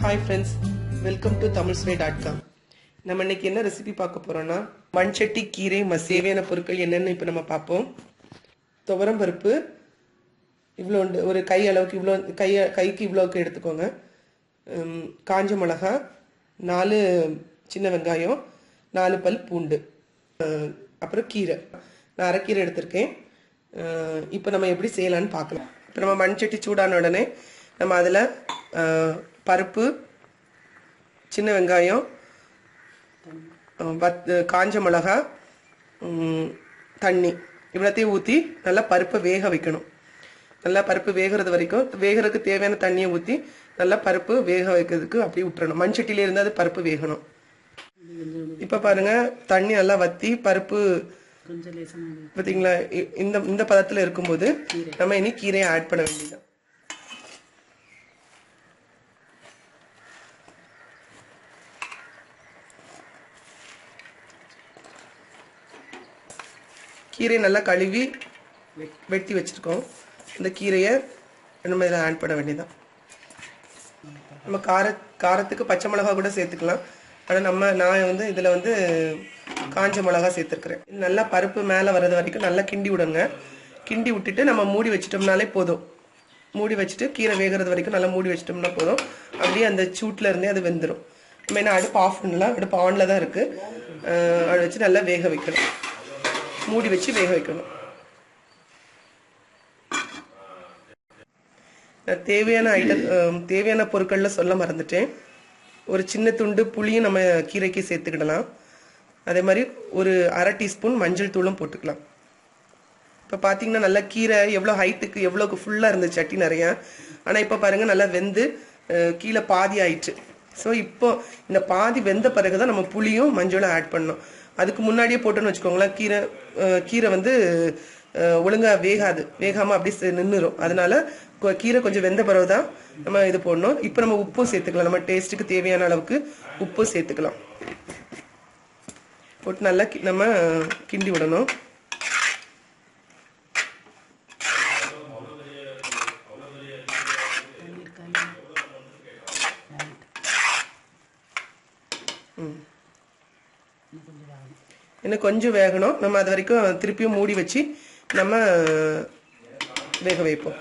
Hi friends, welcome to tamilsway.com. நம்ம இன்னைக்கு என்ன ரெசிபி பார்க்க போறோம்னா மண்சட்டி கீரை தேவையான பொருட்கள் என்னென்னு இப்போ நம்ம பார்ப்போம். துவரம் பருப்பு இவ்வளோ ஒரு கை அளவுக்கு, இவ்வளோ கைக்கு இவ்வளோக்கு எடுத்துக்கோங்க. காஞ்ச மிளகா, 4 சின்ன வெங்காயம், 4 பல் பூண்டு, அப்புறம் கீரை. நான் அரைக்கீரை எடுத்திருக்கேன். இப்போ நம்ம எப்படி செய்யலான்னு பார்க்கலாம். இப்போ நம்ம மண்சட்டி சூடான உடனே நம்ம அதில் பருப்பு, சின்ன வெங்காயம், காஞ்ச மிளகா, தண்ணி இவ்வளோத்தையும் ஊற்றி நல்லா பருப்பை வேக வைக்கணும். நல்லா பருப்பு வேகிறது வரைக்கும், வேகிறதுக்கு தேவையான தண்ணியை ஊற்றி நல்லா பருப்பு வேக வைக்கிறதுக்கு அப்படியே விட்டுறணும். மண்சட்டியில இருந்து அது பருப்பு வேகணும். இப்போ பாருங்க, தண்ணி நல்லா வற்றி பருப்பு பார்த்தீங்களா, இந்த பதத்தில் இருக்கும்போது நம்ம இனி கீரையை ஆட் பண்ண வேண்டியது. கீரையை நல்லா கழுவி வெட்டி வச்சுருக்கோம். இந்த கீரையை நம்ம இதில் ஆட் பண்ண வேண்டியதான். நம்ம காரத்துக்கு பச்சை மிளகா கூட சேர்த்துக்கலாம். ஆனால் நான் இதில் காஞ்ச மிளகா சேர்த்துருக்குறேன். நல்லா பருப்பு மேலே வர்றது வரைக்கும் நல்லா கிண்டி விடுங்க. கிண்டி விட்டுட்டு நம்ம மூடி வச்சிட்டோம்னாலே போதும். மூடி வச்சுட்டு கீரை வேகிறது வரைக்கும் நல்லா மூடி வச்சிட்டோம்னா போதும். அப்படியே அந்த சூட்டில் இருந்தே அது வெந்துடும். நம்ம என்ன அடுப்பு ஆஃப் பண்ணலாம், அடுப்பு ஆனில் தான் இருக்குது. அதை வச்சு நல்லா வேக வைக்கணும். மூடி வச்சு வேக வைக்கணும். தேவையான பொருட்கள்ல சொல்ல மறந்துட்டேன். ஒரு சின்ன துண்டு புளியும் நம்ம கீரைக்கு சேர்த்துக்கிடலாம். அதே மாதிரி ஒரு 1/2 டீஸ்பூன் மஞ்சள் தூளும் போட்டுக்கலாம். இப்போ பார்த்தீங்கன்னா நல்லா கீரை எவ்வளோ ஹைட்டுக்கு எவ்வளோக்கு ஃபுல்லாக இருந்துச்சு, சட்டி நிறையா. ஆனால் இப்போ பாருங்கள் நல்லா வெந்து கீழே பாதி ஆயிடுச்சு. ஸோ இப்போ இந்த பாதி வெந்த பிறகு தான் நம்ம புளியும் மஞ்சளும் ஆட் பண்ணணும். அதுக்கு முன்னாடியே போட்டோன்னு வச்சுக்கோங்களேன், கீரை ஒழுங்காக வேகாமல் அப்படி நின்றுடும். அதனால கீரை கொஞ்சம் வெந்த பிறகு தான் நம்ம இது போடணும். இப்போ நம்ம உப்பும் சேர்த்துக்கலாம். நம்ம டேஸ்ட்டுக்கு தேவையான அளவுக்கு உப்பும் சேர்த்துக்கலாம். போட்டு நல்லா நம்ம கிண்டி விடணும். இன்னும் கொஞ்சம் வேகணும். நம்ம அது வரைக்கும் திருப்பியும் மூடி வச்சு நம்ம வேக வைப்போம்.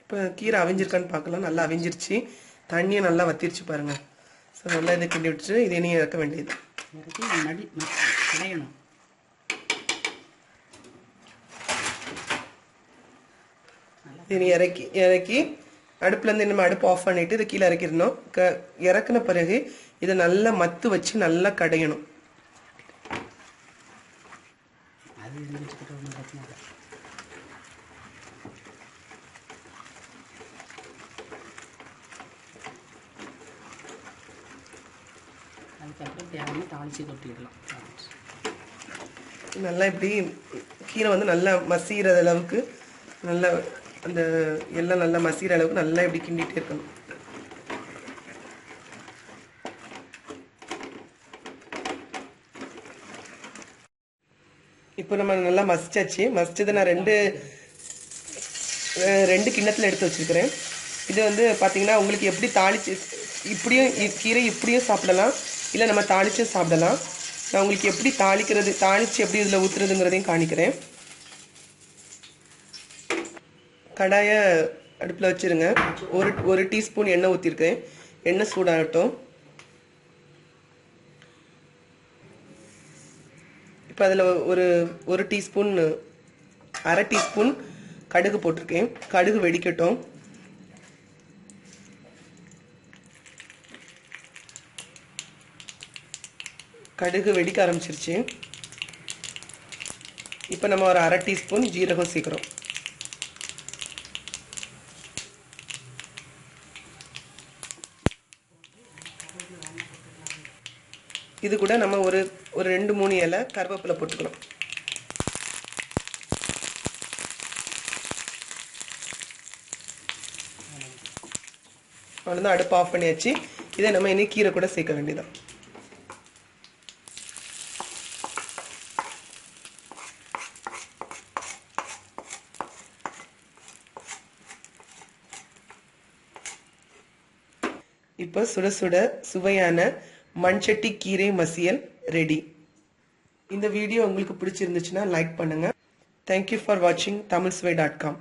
இப்போ கீரை அவிஞ்சிருக்கான்னு பார்க்கலாம். நல்லா அவிஞ்சிருச்சு, தண்ணியை நல்லா வத்திருச்சு பாருங்க. ஸோ நல்லா இதை கிண்டி விட்டுட்டு இதை நீ இறக்க வேண்டியது. இனி இறக்கி அடுப்புலேருந்து நம்ம அடுப்பு ஆஃப் பண்ணிட்டு இதை கீழே இறக்கிடணும். இறக்குன பிறகு இதை நல்லா மத்து வச்சு நல்லா கடையணும். நல்லா இப்படி கீரை நல்லா மசிகிற அளவுக்கு நல்லா அந்த எல்லாம் நல்லா மசிகிற அளவுக்கு நல்லா இப்படி கிண்டிகிட்டே இருக்கணும். இப்போ நம்ம நல்லா மசிச்சாச்சு. மசிச்சதை நான் ரெண்டு கிண்ணத்தில் எடுத்து வச்சுருக்கிறேன். இது பார்த்தீங்கன்னா உங்களுக்கு எப்படி இப்படியும் கீரை இப்படியும் சாப்பிடலாம், இல்லை நம்ம தாளிச்சும் சாப்பிடலாம். நான் உங்களுக்கு எப்படி தாளிச்சு எப்படி இதில் ஊற்றுறதுங்கிறதையும் காணிக்கிறேன். கடாயை அடுப்பில் வச்சுருங்க. ஒரு டீஸ்பூன் எண்ணெய் ஊற்றிருக்கேன். எண்ணெய் சூடாகட்டும். இப்போ அதில் ஒரு டீஸ்பூன், 1/2 டீஸ்பூன் கடுகு போட்டிருக்கேன். கடுகு வெடிக்கட்டும். கடுகு வெடிக்க ஆரம்பிச்சிருச்சு. இப்போ நம்ம ஒரு 1/2 டீஸ்பூன் ஜீரகம் சேர்க்குறோம். இது கூட நம்ம ஒரு 2-3 இலை கருவேப்பிலை போட்டுக்கலாம். அவ்வளோதான், அடுப்பு ஆஃப் பண்ணியாச்சு. இதை நம்ம இனி கீரை கூட சேர்க்க வேண்டியதான். இப்போ சுட சுட சுவையான மண்சட்டி கீரை மசியல் ரெடி. இந்த வீடியோ உங்களுக்கு பிடிச்சிருந்துச்சுன்னா லைக் பண்ணுங்க. தேங்க்யூ ஃபார் வாட்சிங் tamilsvai.com.